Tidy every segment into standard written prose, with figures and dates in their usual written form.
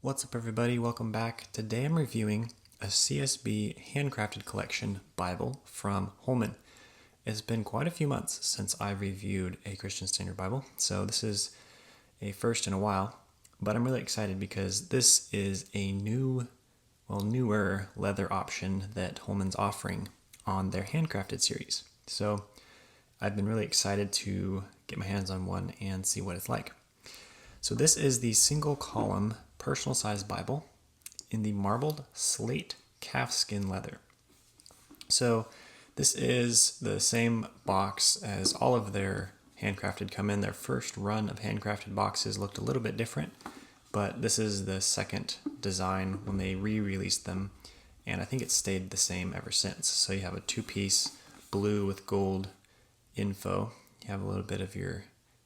What's up, everybody? Welcome back. Today I'm reviewing a CSB Handcrafted Collection Bible from Holman. It's been quite a few months since I reviewed a Christian Standard Bible, so this is a first in a while, but I'm really excited because this is a newer leather option that Holman's offering on their Handcrafted series. So I've been really excited to get my hands on one and see what it's like. So this is the single column personal size Bible in the marbled slate calfskin leather. So this is the same box as all of their handcrafted come in. Their first run of handcrafted boxes looked a little bit different, but this is the second design when they re-released them, and I think it's stayed the same ever since. So you have a two-piece blue with gold info. You have a little bit of your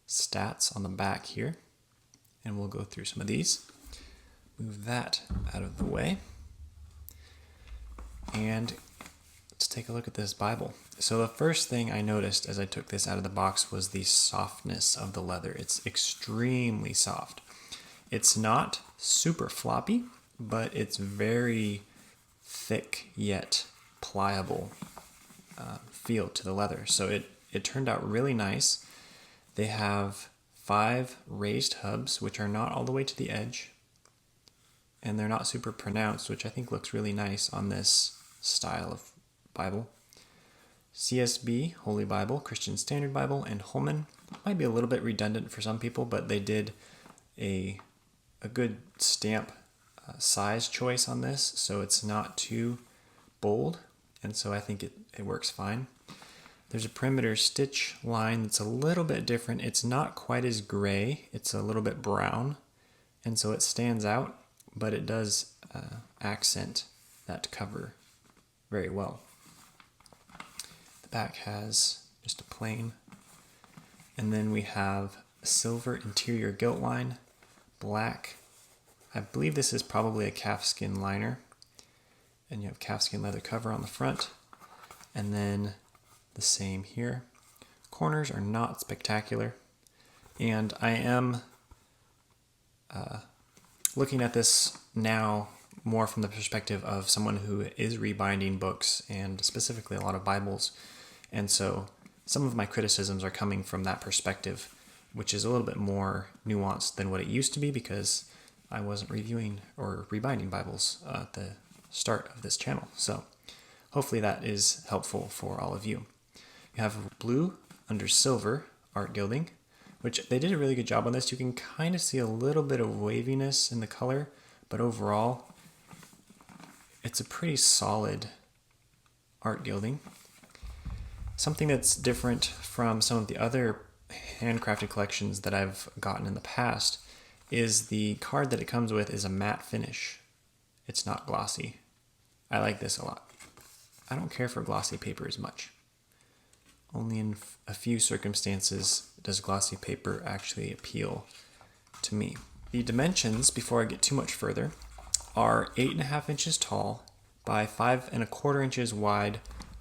stats on the back here, and we'll go through some of these. Move that out of the way. And let's take a look at this Bible. So the first thing I noticed as I took this out of the box was the softness of the leather. It's extremely soft. It's not super floppy, but it's very thick yet pliable feel to the leather. So it turned out really nice. They have 5 raised hubs, which are not all the way to the edge, and they're not super pronounced, which I think looks really nice on this style of Bible. CSB, Holy Bible, Christian Standard Bible, and Holman might be a little bit redundant for some people, but they did a good stamp size choice on this, so it's not too bold, and so I think it works fine. There's a perimeter stitch line that's a little bit different. It's not quite as gray, it's a little bit brown, and so it stands out, but it does accent that cover very well. The back has just a plain, and then we have a silver interior gilt line, black. I believe this is probably a calfskin liner, and you have calfskin leather cover on the front, and then the same here. Corners are not spectacular, and I am looking at this now more from the perspective of someone who is rebinding books, and specifically a lot of Bibles, and so some of my criticisms are coming from that perspective, which is a little bit more nuanced than what it used to be because I wasn't reviewing or rebinding Bibles at the start of this channel. So hopefully that is helpful for all of you. You have blue under silver art gilding, which they did a really good job on this. You can kind of see a little bit of waviness in the color, but overall, it's a pretty solid art gilding. Something that's different from some of the other handcrafted collections that I've gotten in the past is the card that it comes with is a matte finish. It's not glossy. I like this a lot. I don't care for glossy paper as much. Only in a few circumstances does glossy paper actually appeal to me. The dimensions, before I get too much further, are 8.5 inches tall by 5.25 inches wide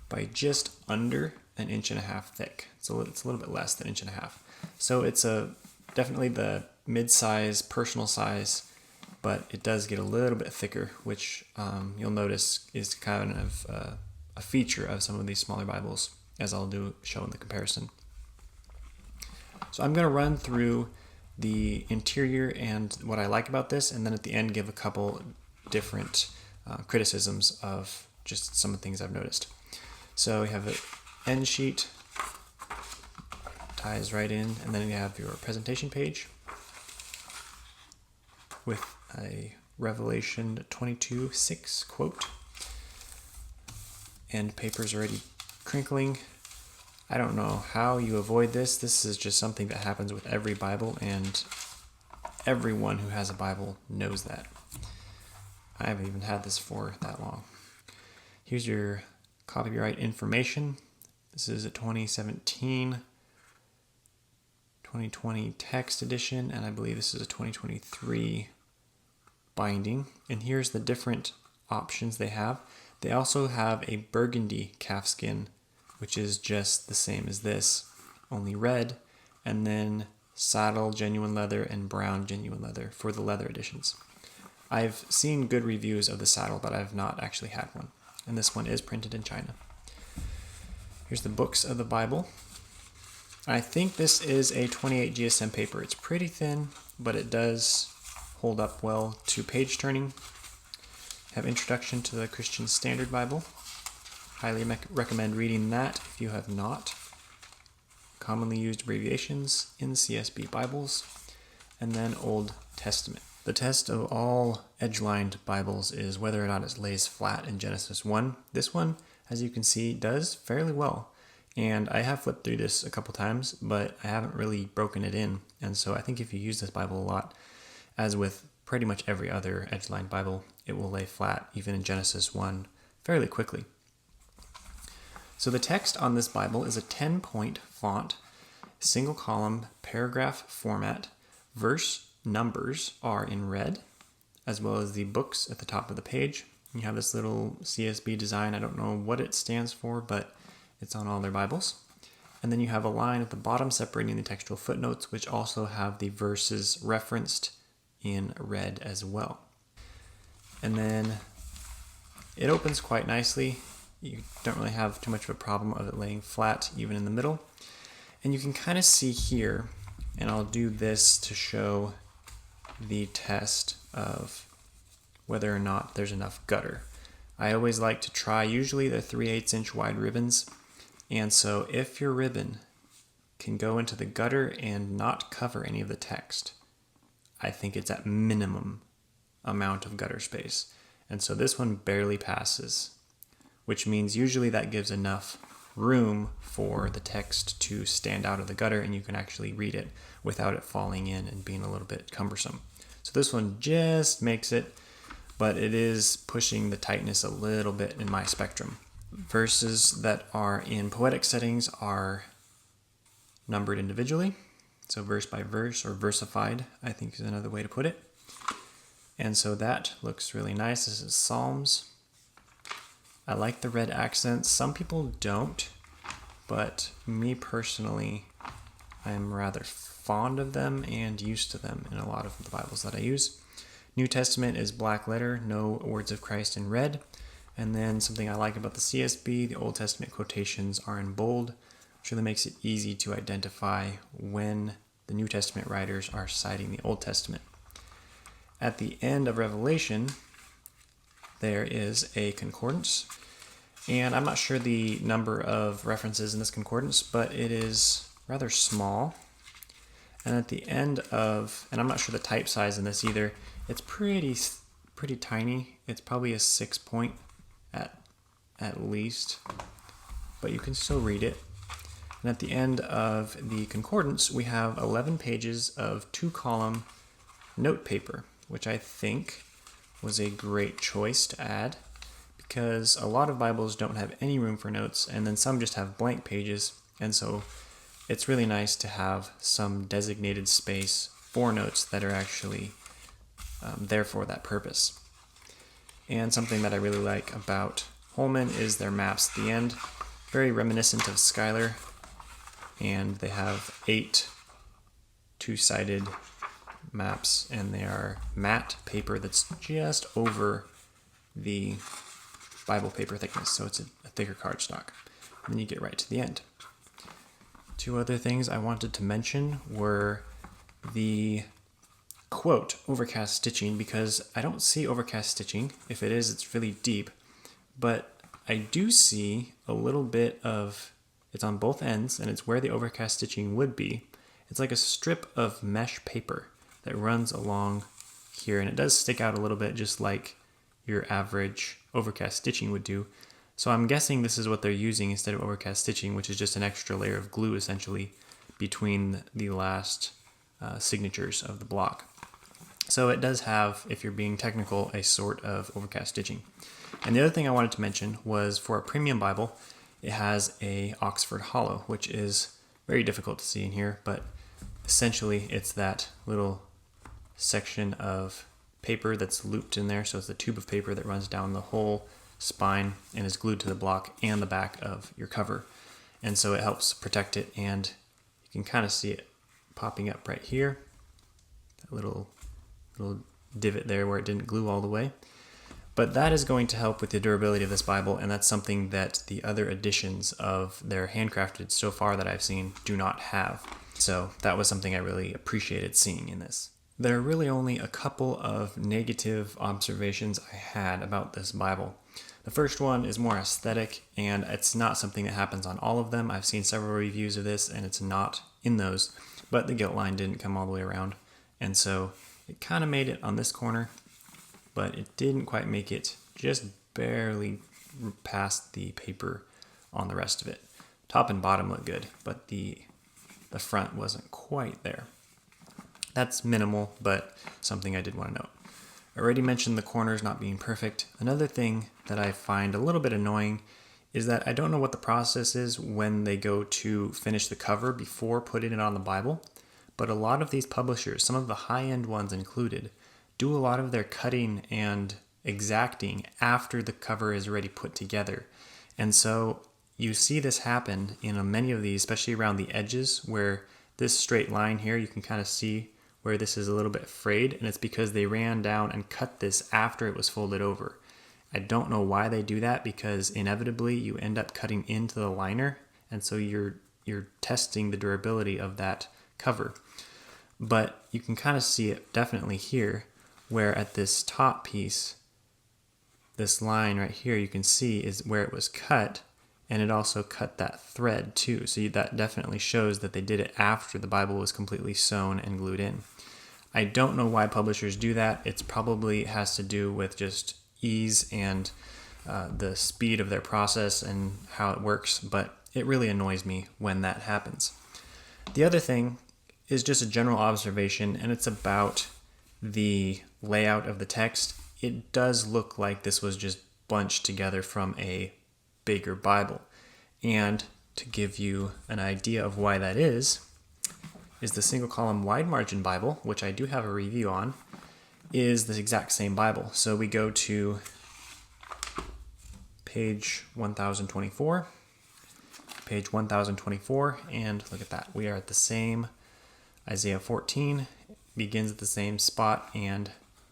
by just under 1.5 inches thick. So it's a little bit less than 1.5 inches. So it's definitely the mid-size, personal size, but it does get a little bit thicker, which you'll notice is kind of a feature of some of these smaller Bibles, as I'll show in the comparison. So I'm going to run through the interior and what I like about this, and then at the end give a couple different criticisms of just some of the things I've noticed. So you have an end sheet, ties right in, and then you have your presentation page with a Revelation 22:6 quote, and paper's already crinkling. I don't know how you avoid this. This is just something that happens with every Bible, and everyone who has a Bible knows that. I haven't even had this for that long. Here's your copyright information. This is a 2017, 2020 text edition, and I believe this is a 2023 binding. And here's the different options they have. They also have a burgundy calfskin, which is just the same as this, only red, and then saddle genuine leather and brown genuine leather for the leather editions. I've seen good reviews of the saddle, but I've not actually had one. And this one is printed in China. Here's the books of the Bible. I think this is a 28 GSM paper. It's pretty thin, but it does hold up well to page turning. Have Introduction to the Christian Standard Bible. Highly recommend reading that if you have not. Commonly used abbreviations in CSB Bibles. And then Old Testament. The test of all edge-lined Bibles is whether or not it lays flat in Genesis 1. This one, as you can see, does fairly well. And I have flipped through this a couple times, but I haven't really broken it in. And so I think if you use this Bible a lot, as with pretty much every other edge-lined Bible, it will lay flat, even in Genesis 1, fairly quickly. So the text on this Bible is a 10-point font, single column, paragraph format. Verse numbers are in red, as well as the books at the top of the page. You have this little CSB design. I don't know what it stands for, but it's on all their Bibles. And then you have a line at the bottom separating the textual footnotes, which also have the verses referenced in red as well. And then it opens quite nicely. You don't really have too much of a problem of it laying flat, even in the middle. And you can kind of see here, and I'll do this to show the test of whether or not there's enough gutter. I always like to try, usually the 3/8 inch wide ribbons. And so if your ribbon can go into the gutter and not cover any of the text, I think it's at minimum amount of gutter space. And so this one barely passes, which means usually that gives enough room for the text to stand out of the gutter and you can actually read it without it falling in and being a little bit cumbersome. So this one just makes it, but it is pushing the tightness a little bit in my spectrum. Verses that are in poetic settings are numbered individually. So verse by verse, or versified, I think is another way to put it. And so that looks really nice. This is Psalms. I like the red accents. Some people don't, but me personally, I'm rather fond of them and used to them in a lot of the Bibles that I use. New Testament is black letter, no words of Christ in red. And then something I like about the CSB, the Old Testament quotations are in bold, which really makes it easy to identify when the New Testament writers are citing the Old Testament. At the end of Revelation, there is a concordance, and I'm not sure the number of references in this concordance, but it is rather small. And at the end of, and I'm not sure the type size in this either, it's pretty tiny. It's probably a 6-point at least, but you can still read it. And at the end of the concordance, we have 11 pages of 2-column note paper, which I think was a great choice to add because a lot of Bibles don't have any room for notes, and then some just have blank pages, and so it's really nice to have some designated space for notes that are actually there for that purpose. And something that I really like about Holman is their maps at the end, very reminiscent of Schuyler, and they have 8 two-sided maps, and they are matte paper that's just over the Bible paper thickness, so it's a thicker cardstock. And then you get right to the end. 2 other things I wanted to mention were the quote, overcast stitching, because I don't see overcast stitching. If it is, it's really deep. But I do see a little bit of, it's on both ends, and it's where the overcast stitching would be. It's like a strip of mesh paper that runs along here, and it does stick out a little bit, just like your average overcast stitching would do. So I'm guessing this is what they're using instead of overcast stitching, which is just an extra layer of glue, essentially, between the last signatures of the block. So it does have, if you're being technical, a sort of overcast stitching. And the other thing I wanted to mention was for a premium Bible, it has a Oxford Hollow, which is very difficult to see in here, but essentially it's that little section of paper that's looped in there. So it's the tube of paper that runs down the whole spine and is glued to the block and the back of your cover. And so it helps protect it, and you can kind of see it popping up right here. That little divot there where it didn't glue all the way. But that is going to help with the durability of this Bible, and that's something that the other editions of their handcrafted so far that I've seen do not have. So that was something I really appreciated seeing in this. There are really only a couple of negative observations I had about this Bible. The first one is more aesthetic, and it's not something that happens on all of them. I've seen several reviews of this, and it's not in those, but the gilt line didn't come all the way around, and so it kind of made it on this corner, but it didn't quite make it just barely past the paper on the rest of it. Top and bottom look good, but the front wasn't quite there. That's minimal, but something I did want to note. I already mentioned the corners not being perfect. Another thing that I find a little bit annoying is that I don't know what the process is when they go to finish the cover before putting it on the Bible, but a lot of these publishers, some of the high-end ones included, do a lot of their cutting and exacting after the cover is already put together. And so you see this happen in many of these, especially around the edges where this straight line here, you can kind of see where this is a little bit frayed, and it's because they ran down and cut this after it was folded over. I don't know why they do that, because inevitably you end up cutting into the liner, and so you're testing the durability of that cover. But you can kind of see it definitely here, where at this top piece, this line right here, you can see is where it was cut, and it also cut that thread too. So that definitely shows that they did it after the Bible was completely sewn and glued in. I don't know why publishers do that. It's probably has to do with just ease and the speed of their process and how it works, but it really annoys me when that happens. The other thing is just a general observation, and it's about the layout of the text. It does look like this was just bunched together from a bigger Bible. And to give you an idea of why that is the single column wide margin Bible, which I do have a review on, is the exact same Bible. So we go to page 1024, and look at that. We are at the same Isaiah 14, begins at the same spot, and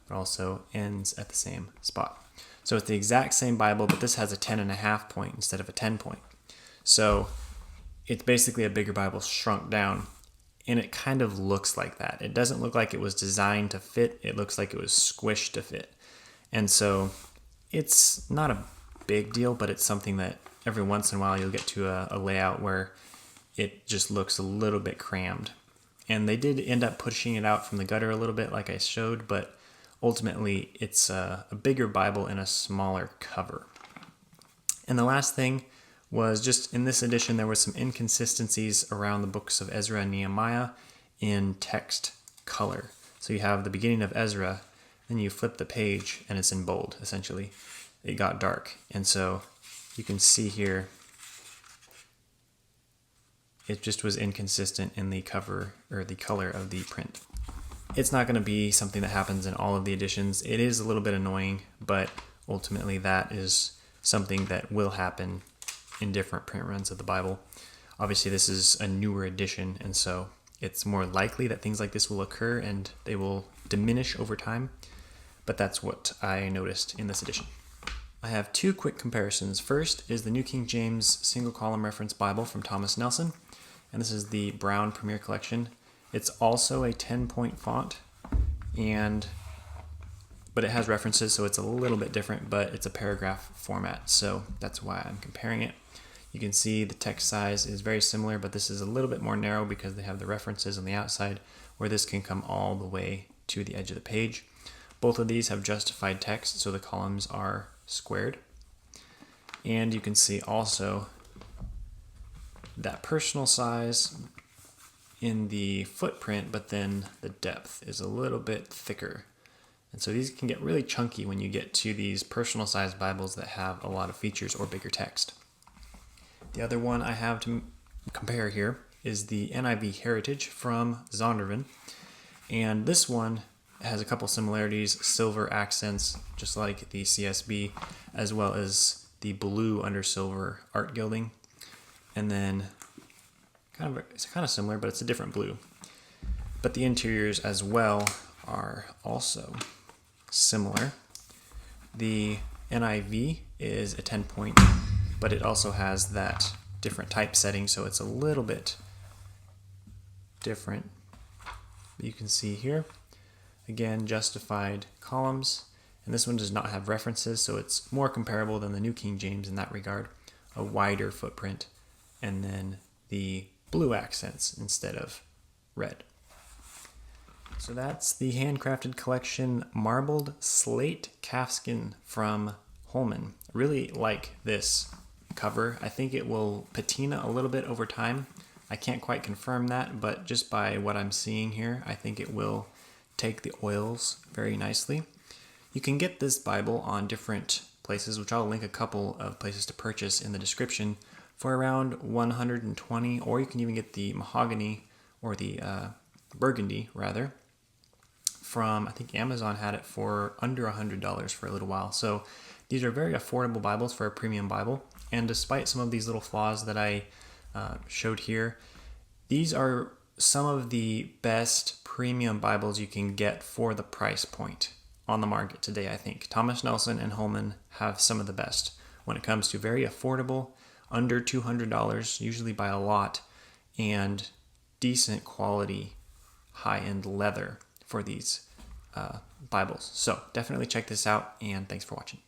it also ends at the same spot. So it's the exact same Bible, but this has a 10.5 point instead of a 10 point. So it's basically a bigger Bible shrunk down, and it kind of looks like that. It doesn't look like it was designed to fit. It looks like it was squished to fit. And so it's not a big deal, but it's something that every once in a while you'll get to a layout where it just looks a little bit crammed. And they did end up pushing it out from the gutter a little bit like I showed, but ultimately it's a bigger Bible in a smaller cover. And the last thing was just in this edition there were some inconsistencies around the books of Ezra and Nehemiah in text color. So you have the beginning of Ezra, then you flip the page and it's in bold, essentially. It got dark. And so you can see here it just was inconsistent in the cover or the color of the print. It's not going to be something that happens in all of the editions. It is a little bit annoying, but ultimately that is something that will happen in different print runs of the Bible. Obviously this is a newer edition, and so it's more likely that things like this will occur and they will diminish over time, but that's what I noticed in this edition. I have two quick comparisons. First is the New King James Single Column Reference Bible from Thomas Nelson, and this is the Brown Premier Collection. It's also a 10-point font, but it has references, so it's a little bit different, but it's a paragraph format, so that's why I'm comparing it. You can see the text size is very similar, but this is a little bit more narrow because they have the references on the outside, where this can come all the way to the edge of the page. Both of these have justified text, so the columns are squared. And you can see also that personal size in the footprint, but then the depth is a little bit thicker. And so these can get really chunky when you get to these personal size Bibles that have a lot of features or bigger text. The other one I have to compare here is the NIV Heritage from Zondervan. And this one has a couple similarities, silver accents, just like the CSB, as well as the blue under silver art gilding. And then it's kind of similar, but it's a different blue. But the interiors as well are also similar. The NIV is a 10-point, but it also has that different typesetting, so it's a little bit different. You can see here, again, justified columns, and this one does not have references, so it's more comparable than the New King James in that regard. A wider footprint, and then the blue accents instead of red. So that's the Handcrafted Collection Marbled Slate Calfskin from Holman. I really like this cover. I think it will patina a little bit over time. I can't quite confirm that, but just by what I'm seeing here, I think it will take the oils very nicely. You can get this Bible on different places, which I'll link a couple of places to purchase in the description, for around $120, or you can even get the mahogany, or the burgundy rather, from, I think Amazon had it for under $100 for a little while. So these are very affordable Bibles for a premium Bible, and despite some of these little flaws that I showed here, these are some of the best premium Bibles you can get for the price point on the market today, I think. Thomas Nelson and Holman have some of the best when it comes to very affordable, under $200, usually by a lot, and decent quality, high-end leather for these Bibles. So definitely check this out, and thanks for watching.